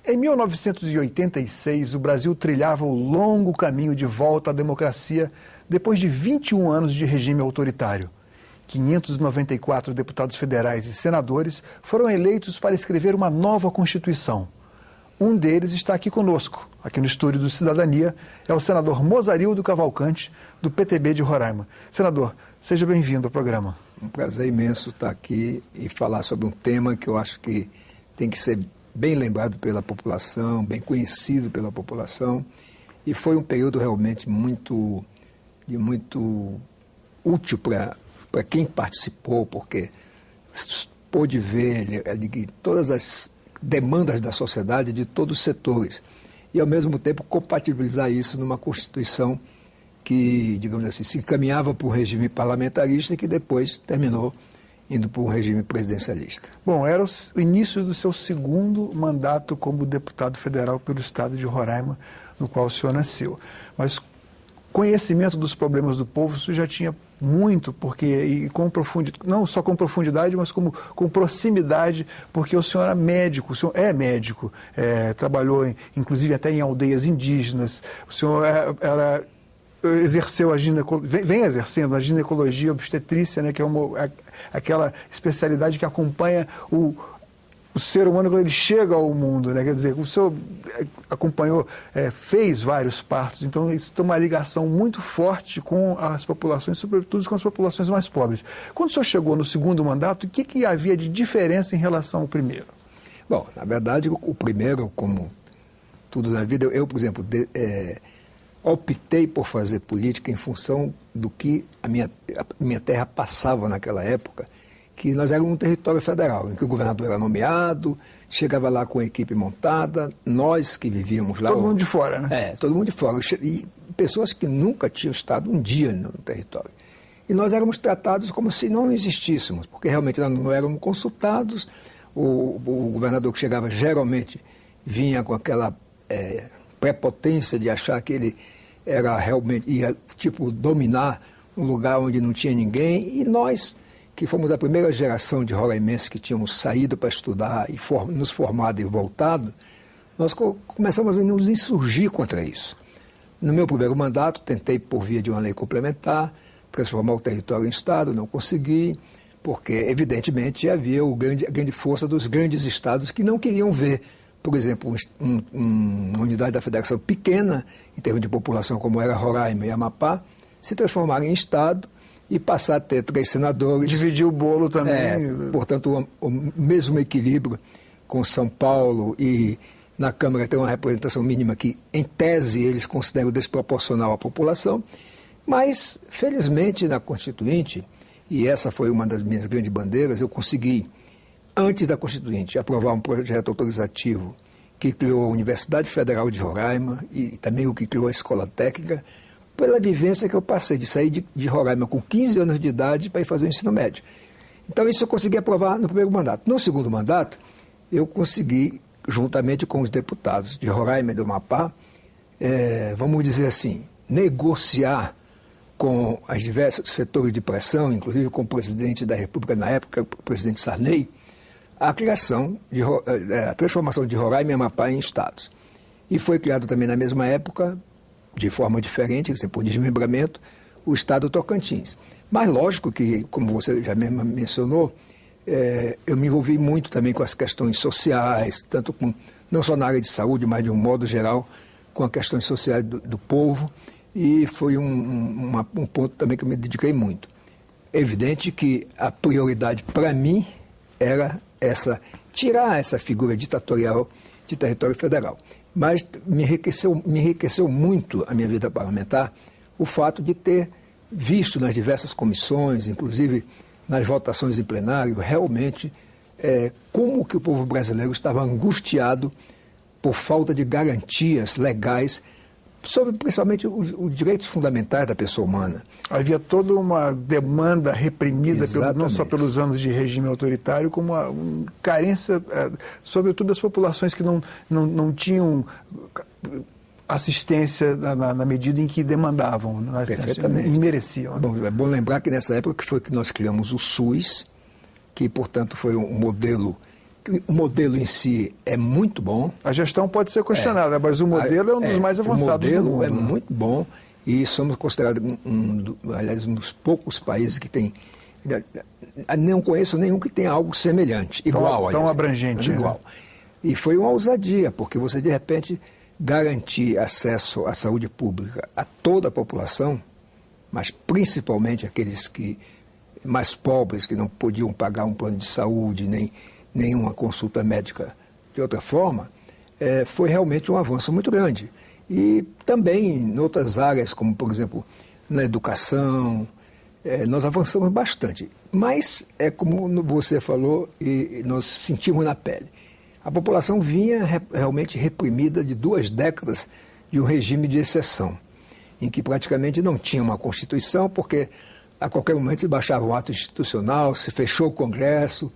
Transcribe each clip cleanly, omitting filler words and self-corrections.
Em 1986, o Brasil trilhava o longo caminho de volta à democracia depois de 21 anos de regime autoritário. 594 deputados federais e senadores foram eleitos para escrever uma nova Constituição. Um deles está aqui conosco, aqui no estúdio do Cidadania, é o senador Mozarildo Cavalcante, do PTB de Roraima. Senador, seja bem-vindo ao programa. Um prazer imenso estar aqui e falar sobre um tema que eu acho que tem que ser bem lembrado pela população, bem conhecido pela população. E foi um período realmente muito útil para quem participou, porque pôde ver todas as demandas da sociedade de todos os setores e, ao mesmo tempo, compatibilizar isso numa Constituição que, digamos assim, se encaminhava para um regime parlamentarista e que depois terminou indo para um regime presidencialista. Bom, era o início do seu segundo mandato como deputado federal pelo estado de Roraima, no qual o senhor nasceu. Mas conhecimento dos problemas do povo, isso já tinha muito, porque e com profundidade, não só com profundidade, mas como com proximidade, porque o senhor é médico, trabalhou inclusive até em aldeias indígenas, o senhor exerceu vem exercendo a ginecologia obstetrícia, né, que é aquela especialidade que acompanha o ser humano quando ele chega ao mundo, né? Quer dizer, o senhor acompanhou, fez vários partos, então isso tem uma ligação muito forte com as populações, sobretudo com as populações mais pobres. Quando o senhor chegou no segundo mandato, o que havia de diferença em relação ao primeiro? Bom, na verdade, o primeiro, como tudo na vida, eu, por exemplo, optei por fazer política em função do que a minha terra passava naquela época, que nós éramos um território federal, em que o governador era nomeado, chegava lá com a equipe montada, nós que vivíamos lá... Todo mundo de fora, né? Todo mundo de fora. E pessoas que nunca tinham estado um dia no território. E nós éramos tratados como se não existíssemos, porque realmente nós não éramos consultados, o governador que chegava geralmente vinha com aquela prepotência de achar que ele era realmente, ia dominar um lugar onde não tinha ninguém, e nós, que fomos a primeira geração de roraimenses que tínhamos saído para estudar e nos formado e voltado, nós começamos a nos insurgir contra isso. No meu primeiro mandato, tentei, por via de uma lei complementar, transformar o território em Estado, não consegui, porque, evidentemente, havia a grande força dos grandes estados que não queriam ver, por exemplo, uma unidade da federação pequena, em termos de população, como era Roraima e Amapá, se transformar em Estado e passar a ter 3 senadores. Dividir o bolo também. Portanto, o mesmo equilíbrio com São Paulo, e na Câmara ter uma representação mínima que, em tese, eles consideram desproporcional à população. Mas, felizmente, na Constituinte, e essa foi uma das minhas grandes bandeiras, eu consegui, antes da Constituinte, aprovar um projeto autorizativo que criou a Universidade Federal de Roraima e também o que criou a Escola Técnica, pela vivência que eu passei de sair de Roraima com 15 anos de idade para ir fazer o ensino médio. Então isso eu consegui aprovar no primeiro mandato. No segundo mandato, eu consegui, juntamente com os deputados de Roraima e do Amapá, vamos dizer assim, negociar com os diversos setores de pressão, inclusive com o presidente da República na época, o presidente Sarney, a transformação de Roraima e Amapá em estados. E foi criado também na mesma época, de forma diferente, por desmembramento, o estado Tocantins. Mas lógico que, como você já mesmo mencionou, eu me envolvi muito também com as questões sociais, não só na área de saúde, mas de um modo geral, com as questões sociais do povo, e foi um ponto também que eu me dediquei muito. É evidente que a prioridade para mim era tirar essa figura ditatorial de território federal. Mas me enriqueceu muito a minha vida parlamentar o fato de ter visto nas diversas comissões, inclusive nas votações em plenário, realmente como que o povo brasileiro estava angustiado por falta de garantias legais sobre principalmente os direitos fundamentais da pessoa humana. Havia toda uma demanda reprimida, não só pelos anos de regime autoritário, como uma carência, sobretudo das populações que não tinham assistência na medida em que demandavam, perfeitamente, e mereciam. Bom, é bom lembrar que nessa época foi que nós criamos o SUS, que, portanto, foi um modelo o modelo em si é muito bom. A gestão pode ser questionada, mas o modelo é um dos mais avançados do mundo. O modelo é muito bom e somos considerados, aliás, um dos poucos países que tem... Não conheço nenhum que tenha algo semelhante, igual. Tão abrangente. Igual. E foi uma ousadia, porque você, de repente, garantir acesso à saúde pública a toda a população, mas principalmente aqueles mais pobres, que não podiam pagar um plano de saúde, nem uma consulta médica de outra forma, foi realmente um avanço muito grande. E também em outras áreas, como, por exemplo, na educação, nós avançamos bastante. Mas, como você falou, e nós sentimos na pele, a população vinha realmente reprimida de 2 décadas de um regime de exceção, em que praticamente não tinha uma Constituição, porque a qualquer momento se baixava o ato institucional, se fechou o Congresso,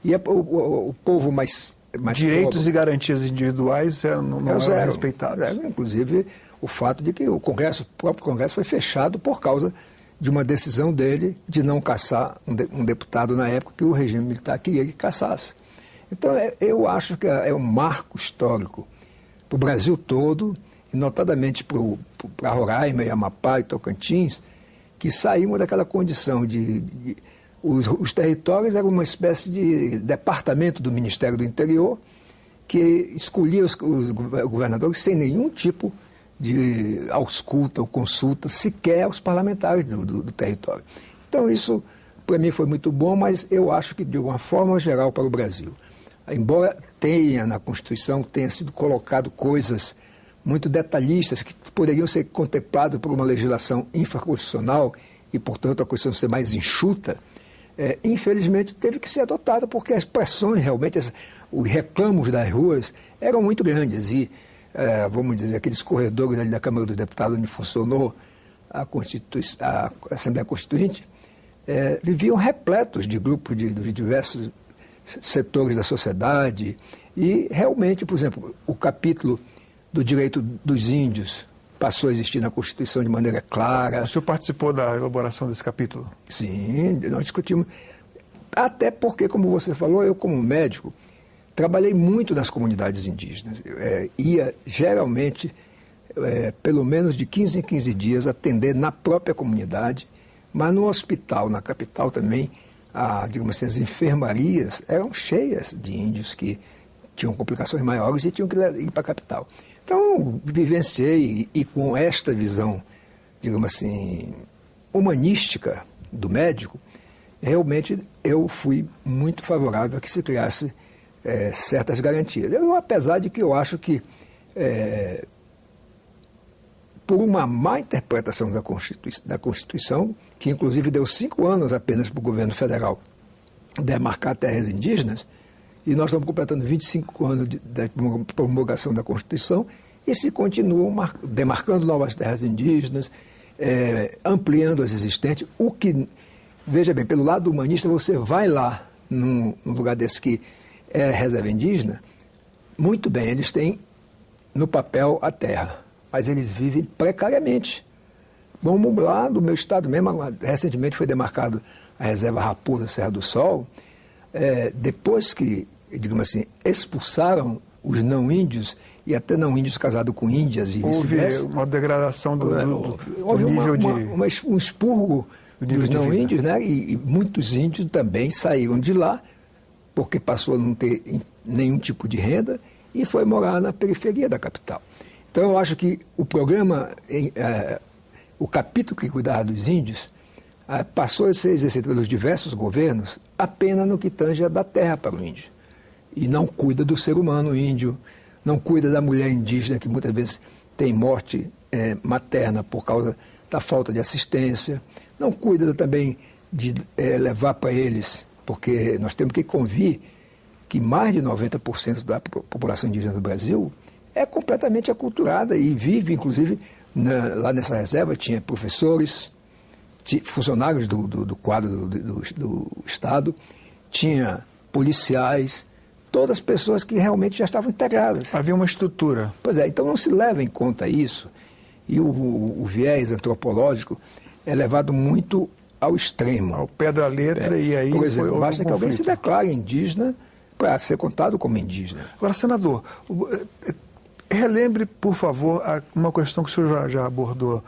e o povo mais direitos pobre, e garantias individuais não eram respeitados. Inclusive, o fato de que o próprio Congresso foi fechado por causa de uma decisão dele de não caçar um deputado na época que o regime militar queria que caçasse. Então, eu acho que é um marco histórico para o Brasil todo, e notadamente para Roraima, e Amapá e Tocantins, que saímos daquela condição os territórios eram uma espécie de departamento do Ministério do Interior que escolhia os governadores sem nenhum tipo de ausculta ou consulta, sequer aos parlamentares do território. Então, isso, para mim, foi muito bom, mas eu acho que, de uma forma geral, para o Brasil, embora na Constituição tenha sido colocado coisas muito detalhistas que poderiam ser contempladas por uma legislação infraconstitucional e, portanto, a Constituição ser mais enxuta, infelizmente teve que ser adotada porque as pressões realmente, os reclamos das ruas eram muito grandes e, vamos dizer, aqueles corredores ali da Câmara dos Deputados onde funcionou a Assembleia Constituinte, viviam repletos de grupos de diversos setores da sociedade e realmente, por exemplo, o capítulo do direito dos índios passou a existir na Constituição de maneira clara. O senhor participou da elaboração desse capítulo? Sim, nós discutimos. Até porque, como você falou, eu como médico trabalhei muito nas comunidades indígenas. Ia geralmente, pelo menos de 15 em 15 dias, atender na própria comunidade, mas no hospital, na capital também, digamos assim, as enfermarias eram cheias de índios que tinham complicações maiores e tinham que ir para a capital. Então, vivenciei e com esta visão, digamos assim, humanística do médico, realmente eu fui muito favorável a que se criasse certas garantias. Apesar de que eu acho que, por uma má interpretação da Constituição, que inclusive deu 5 anos apenas para o governo federal demarcar terras indígenas, e nós estamos completando 25 anos da promulgação da Constituição, e se continuam demarcando novas terras indígenas, ampliando as existentes, o que, veja bem, pelo lado humanista, você vai lá, num lugar desse que é reserva indígena, muito bem, eles têm no papel a terra, mas eles vivem precariamente. Vamos lá, do meu estado mesmo, recentemente foi demarcado a reserva Raposa Serra do Sol, depois que, digamos assim, expulsaram os não-índios e até não-índios casados com índias e vice-versa. Houve uma degradação do nível um expurgo dos não-índios, né? E muitos índios também saíram de lá porque passou a não ter nenhum tipo de renda e foi morar na periferia da capital. Então, eu acho que o programa, o capítulo que cuidava dos índios, passou a ser exercido pelos diversos governos apenas no que tange a da terra para o índio. E não cuida do ser humano índio, não cuida da mulher indígena, que muitas vezes tem morte materna por causa da falta de assistência, não cuida também de levar para eles, porque nós temos que convir que mais de 90% da população indígena do Brasil é completamente aculturada e vive, inclusive, lá nessa reserva tinha professores, funcionários do quadro do Estado, tinha policiais, todas as pessoas que realmente já estavam integradas. Havia uma estrutura. Pois é, então não se leva em conta isso, e o viés antropológico é levado muito ao extremo. Ao pé da letra, e aí por exemplo, basta que alguém se declare indígena para ser contado como indígena. Agora, senador, relembre, por favor, uma questão que o senhor já abordou